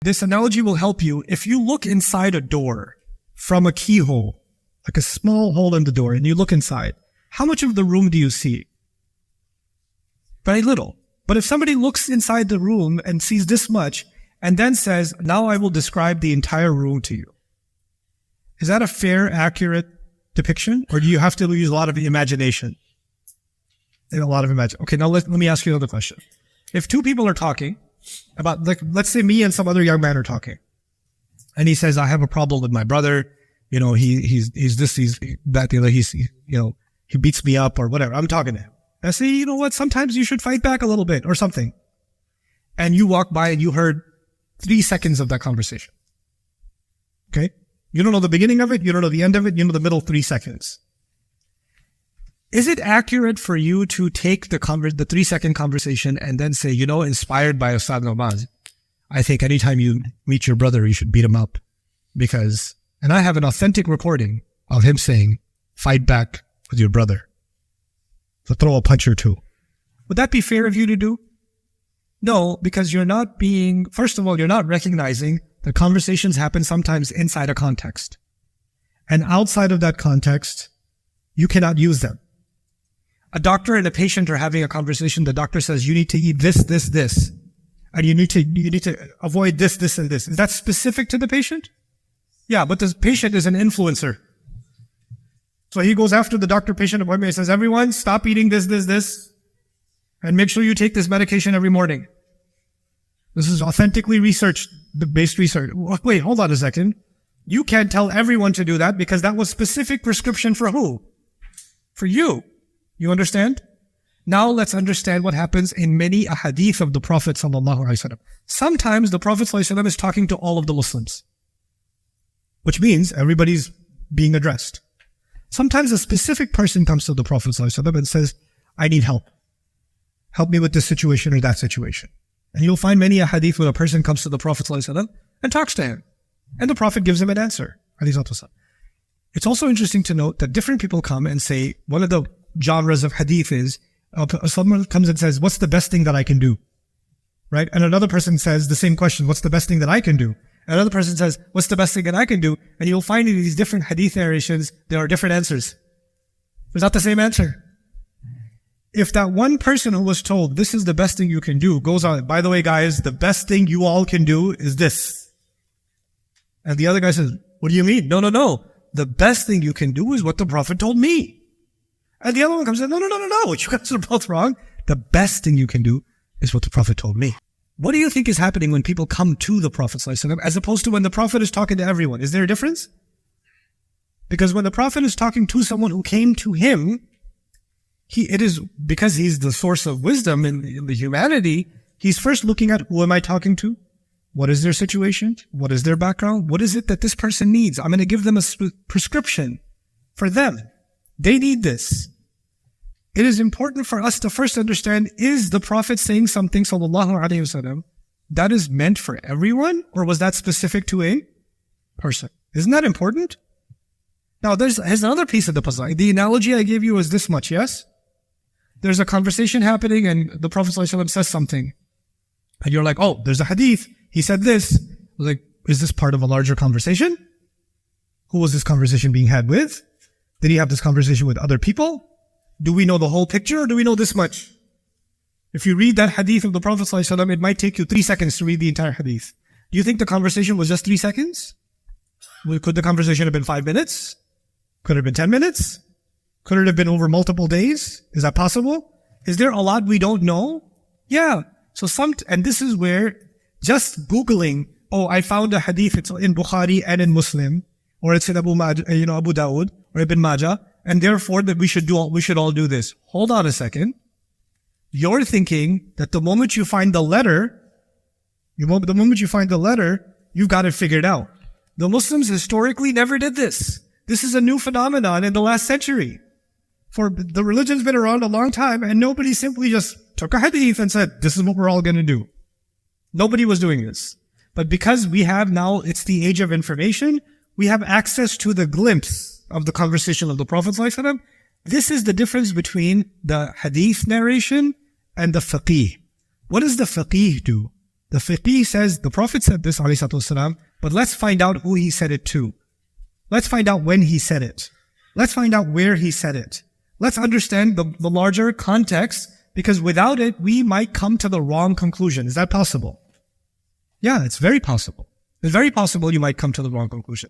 This analogy will help you. If you look inside a door from a keyhole, like a small hole in the door, and you look inside, how much of the room do you see? Very little. But if somebody looks inside the room and sees this much, and then says, now I will describe the entire room to you. Is that a fair, accurate depiction? Or do you have to use a lot of imagination? A lot of imagination. Okay, now let me ask you another question. If two people are talking about, like, let's say me and some other young man are talking, and he says, I have a problem with my brother, you know, he's this, he's that, the other, he beats me up or whatever. I'm talking to him. I say, you know what, sometimes you should fight back a little bit or something. And you walk by and you heard 3 seconds of that conversation. Okay? You don't know the beginning of it, you don't know the end of it, you know the middle 3 seconds. Is it accurate for you to take the 3-second conversation and then say, you know, inspired by Ustad Nouman, I think anytime you meet your brother, you should beat him up because, and I have an authentic recording of him saying, fight back with your brother. So throw a punch or two. Would that be fair of you to do? No, because you're not being, first of all, you're not recognizing that conversations happen sometimes inside a context. And outside of that context, you cannot use them. A doctor and a patient are having a conversation. The doctor says, you need to eat this, this, this. And you need to avoid this, this, and this. Is that specific to the patient? Yeah, but the patient is an influencer. So he goes after the doctor-patient appointment and says, everyone, stop eating this, this, this. And make sure you take this medication every morning. This is authentically based research. Wait, hold on a second. You can't tell everyone to do that because that was specific prescription for who? For you. You understand? Now let's understand what happens in many hadith of the Prophet ﷺ. Sometimes the Prophet ﷺ is talking to all of the Muslims, which means everybody's being addressed. Sometimes a specific person comes to the Prophet ﷺ and says, I need help. Help me with this situation or that situation. And you'll find many a hadith where a person comes to the Prophet ﷺ and talks to him. And the Prophet gives him an answer. It's also interesting to note that different people come and say, one of the genres of hadith is, someone comes and says, what's the best thing that I can do? Right? And another person says the same question, what's the best thing that I can do? Another person says, what's the best thing that I can do? And you'll find in these different hadith narrations, there are different answers. It's not the same answer. If that one person who was told, this is the best thing you can do, goes on, by the way, guys, the best thing you all can do is this. And the other guy says, what do you mean? No. The best thing you can do is what the Prophet told me. And the other one comes and says, no. You guys are both wrong. The best thing you can do is what the Prophet told me. What do you think is happening when people come to the Prophet ﷺ as opposed to when the Prophet is talking to everyone? Is there a difference? Because when the Prophet is talking to someone who came to him, it is because he's the source of wisdom in the humanity, he's first looking at who am I talking to? What is their situation? What is their background? What is it that this person needs? I'm going to give them a prescription for them. They need this. It is important for us to first understand, is the Prophet saying something, sallallahu alaihi wasallam, that is meant for everyone? Or was that specific to a person? Isn't that important? Now, here's another piece of the puzzle. The analogy I gave you is this much, yes? There's a conversation happening and the Prophet ﷺ says something. And you're like, oh, there's a hadith. He said this. Like, is this part of a larger conversation? Who was this conversation being had with? Did he have this conversation with other people? Do we know the whole picture or do we know this much? If you read that hadith of the Prophet ﷺ, it might take you 3 seconds to read the entire hadith. Do you think the conversation was just 3 seconds? Could the conversation have been 5 minutes? Could it have been 10 minutes? Could it have been over multiple days? Is that possible? Is there a lot we don't know? Yeah. So and this is where just Googling, oh, I found a hadith, it's in Bukhari and in Muslim, or it's in Abu Dawud, or Ibn Majah, and therefore that we should all do this. Hold on a second. You're thinking that the moment you find the letter, you've got it figured out. The Muslims historically never did this. This is a new phenomenon in the last century. For the religion's been around a long time and nobody simply just took a hadith and said, this is what we're all going to do. Nobody was doing this. But because we have now, it's the age of information, we have access to the glimpse of the conversation of the Prophet ﷺ. This is the difference between the hadith narration and the faqih. What does the faqih do? The fiqh says, the Prophet said this, alayhi salatu wasalam, but let's find out who he said it to. Let's find out when he said it. Let's find out where he said it. Let's understand the larger context, because without it, we might come to the wrong conclusion. Is that possible? Yeah, it's very possible. It's very possible you might come to the wrong conclusion.